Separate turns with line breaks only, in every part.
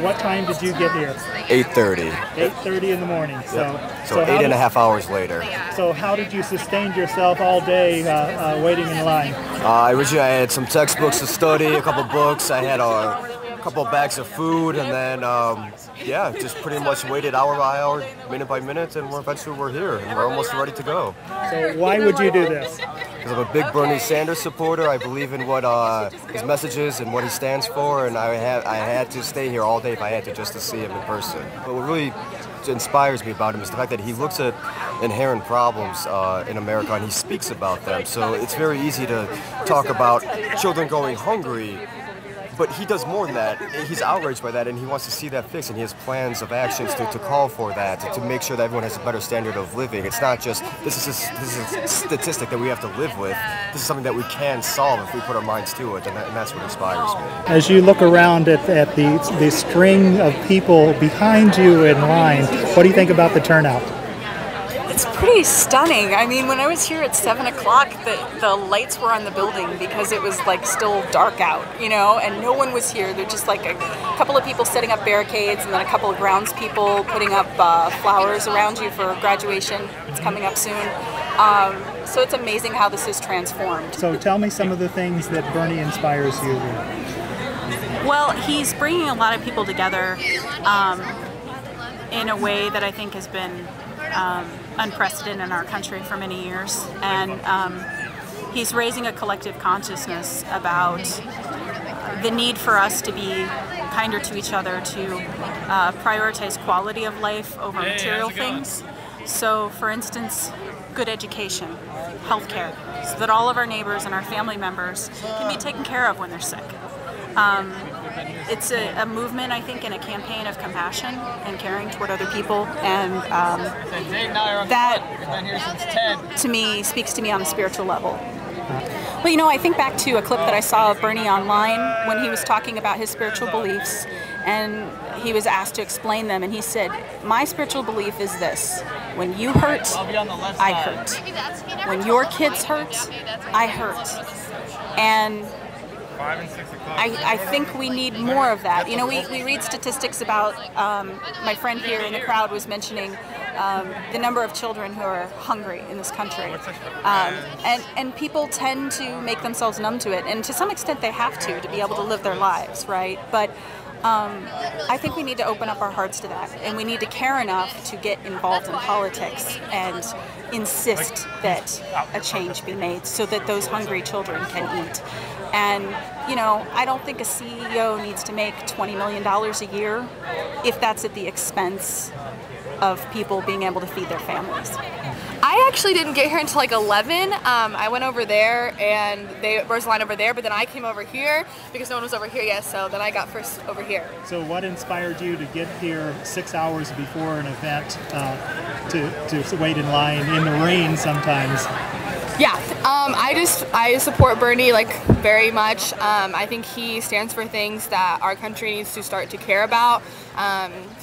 What time did you get here?
8:30.
8:30 in the morning.
So 8.5 hours later.
So how did you sustain yourself all day waiting in line?
Originally I had some textbooks to study, a couple books. I had a couple bags of food, and then yeah, just pretty much waited hour by hour, minute by minute, and eventually we're here, and we're almost ready to go.
So why would you do this?
Because I'm a big Bernie Sanders supporter. I believe in what his message is and what he stands for, and I had to stay here all day if I had to, just to see him in person. But what really inspires me about him is the fact that he looks at inherent problems in America and he speaks about them. So it's very easy to talk about children going hungry, but he does more than that. He's outraged by that, and he wants to see that fixed, and he has plans of actions to call for that, to make sure that everyone has a better standard of living. It's not just, this is a statistic that we have to live with. This is something that we can solve if we put our minds to it, and that's what inspires me.
As you look around at the string of people behind you in line, what do you think about the turnout?
It's pretty stunning. I mean, when I was here at 7 o'clock, the lights were on the building because it was like still dark out, you know, and no one was here. They're just like a couple of people setting up barricades, and then a couple of grounds people putting up flowers around you for graduation. It's coming up soon. So it's amazing how this is transformed.
So tell me some of the things that Bernie inspires you with.
Well, he's bringing a lot of people together in a way that I think has been unprecedented in our country for many years, and he's raising a collective consciousness about the need for us to be kinder to each other, to prioritize quality of life over material things. So, for instance, good education, healthcare, so that all of our neighbors and our family members can be taken care of when they're sick. It's a movement, I think, and a campaign of compassion and caring toward other people, and that, to me, speaks to me on a spiritual level. Well, you know, I think back to a clip that I saw of Bernie online when he was talking about his spiritual beliefs, and he was asked to explain them, and he said, "My spiritual belief is this: when you hurt, I hurt. When your kids hurt, I hurt." And I think we need more of that. You know, we read statistics about, my friend here in the crowd was mentioning the number of children who are hungry in this country. And people tend to make themselves numb to it, and to some extent they have to be able to live their lives, right? But I think we need to open up our hearts to that, and we need to care enough to get involved in politics and insist that a change be made so that those hungry children can eat. And, you know, I don't think a CEO needs to make $20 million a year if that's at the expense of people being able to feed their families.
I actually didn't get here until like 11. I went over there and there was a line over there, but then I came over here because no one was over here yet, so then I got first over here.
So what inspired you to get here 6 hours before an event to wait in line in the rain sometimes?
Yeah, I support Bernie like very much. I think he stands for things that our country needs to start to care about.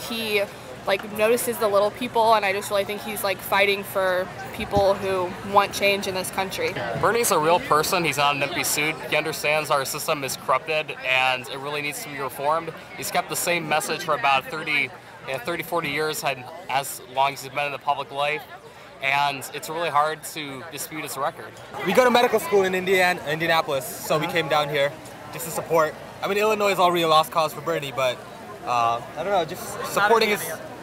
He like notices the little people, and I just really think he's like fighting for people who want change in this country.
Bernie's a real person. He's not an empty suit. He understands our system is corrupted and it really needs to be reformed. He's kept the same message for about 30, 40 years, as long as he's been in the public life. And it's really hard to dispute his record.
We go to medical school in Indianapolis, so we came down here just to support. I mean, Illinois is already a lost cause for Bernie, but I don't know, just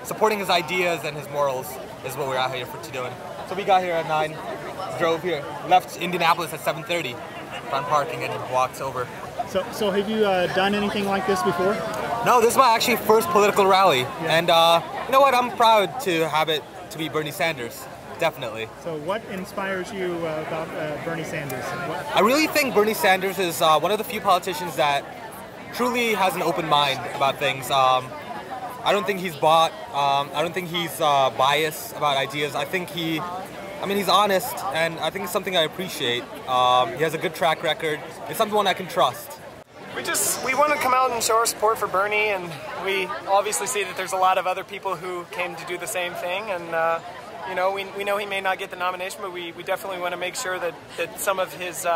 supporting his ideas and his morals is what we're out here for doing. So we got here at 9, drove here, left Indianapolis at 7:30, found parking and walked over.
So have you done anything like this before?
No, this is my actually first political rally, and you know what? I'm proud to have it to be Bernie Sanders. Definitely. So
what inspires you about Bernie Sanders?
I really think Bernie Sanders is one of the few politicians that truly has an open mind about things. I don't think he's bought. I don't think he's biased about ideas. I think he's honest, and I think it's something I appreciate. He has a good track record. It's someone I can trust.
We want to come out and show our support for Bernie, and we obviously see that there's a lot of other people who came to do the same thing, and You know, we know he may not get the nomination, but we definitely want to make sure that some of his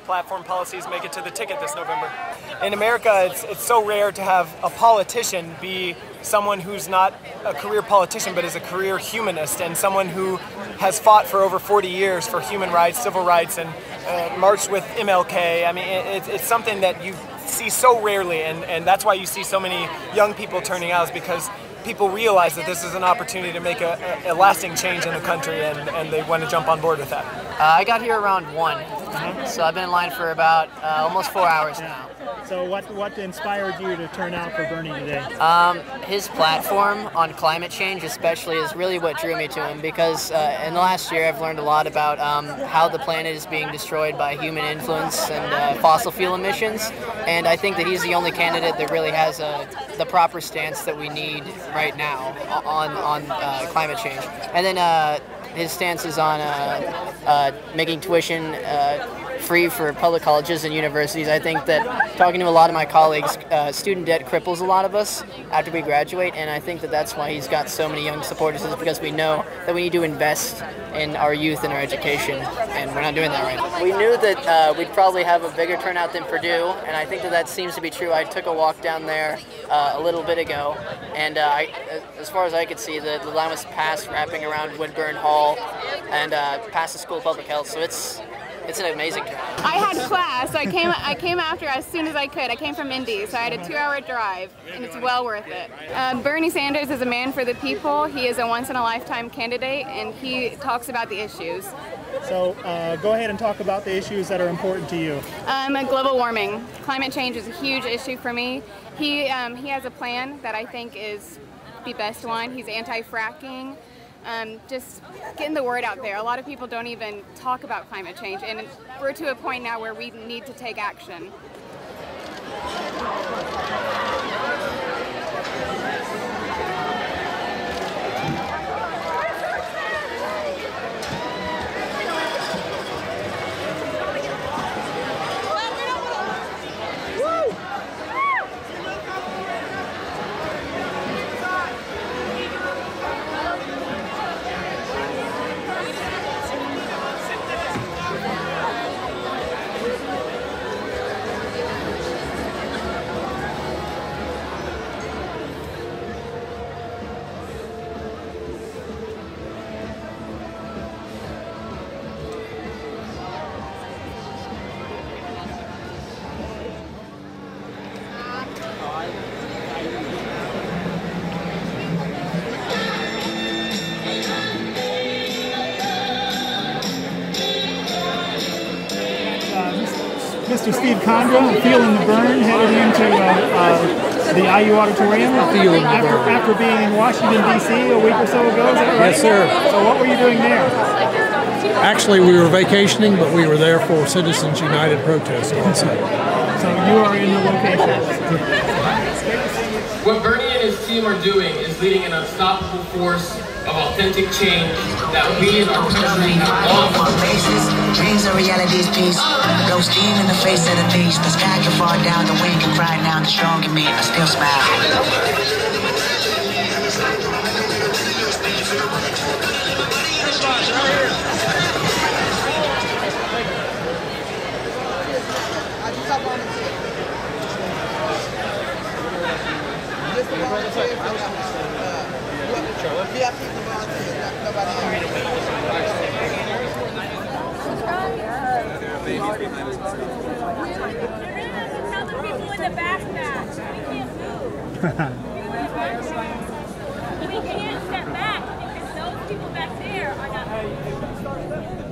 platform policies make it to the ticket this November. In America, it's so rare to have a politician be someone who's not a career politician but is a career humanist, and someone who has fought for over 40 years for human rights, civil rights, and marched with MLK. I mean, it's something that you see so rarely, and that's why you see so many young people turning out, is because people realize that this is an opportunity to make a lasting change in the country, and they want to jump on board with that.
I got here around 1, so I've been in line for about almost 4 hours now.
So what inspired you to turn out for Bernie today?
His platform on climate change especially is really what drew me to him, because in the last year I've learned a lot about how the planet is being destroyed by human influence and fossil fuel emissions, and I think that he's the only candidate that really has the proper stance that we need right now on climate change. And then his stance is on making tuition free for public colleges and universities. I think that, talking to a lot of my colleagues, student debt cripples a lot of us after we graduate, and I think that that's why he's got so many young supporters, is because we know that we need to invest in our youth and our education, and we're not doing that right now. We knew that we'd probably have a bigger turnout than Purdue, and I think that that seems to be true. I took a walk down there a little bit ago, and as far as I could see, the line was past wrapping around Woodburn Hall and past the School of Public Health, so it's an amazing turnout.
I had class, so I came after as soon as I could. I came from Indy, so I had a 2-hour drive, and it's well worth it. Bernie Sanders is a man for the people. He is a once-in-a-lifetime candidate, and he talks about the issues.
So go ahead and talk about the issues that are important to you.
Global warming. Climate change is a huge issue for me. He has a plan that I think is the best one. He's anti-fracking. Just getting the word out there. A lot of people don't even talk about climate change, and we're to a point now where we need to take action.
Mr. Steve Condra, feeling the burn, headed into the IU Auditorium after being in Washington, D.C. a week or so ago, is that right?
Yes, sir.
So what were you doing there?
Actually, we were vacationing, but we were there for Citizens United protest also.
So you are in the location.
What Bernie and his team are doing is leading an unstoppable force of authentic change that we in our country have long for.
Dreams are reality's piece. Blow steam in the face of the beast. The sky can fall down, the wind can cry now. The strong in me, I still smile.
We can't step back because those people back there are not.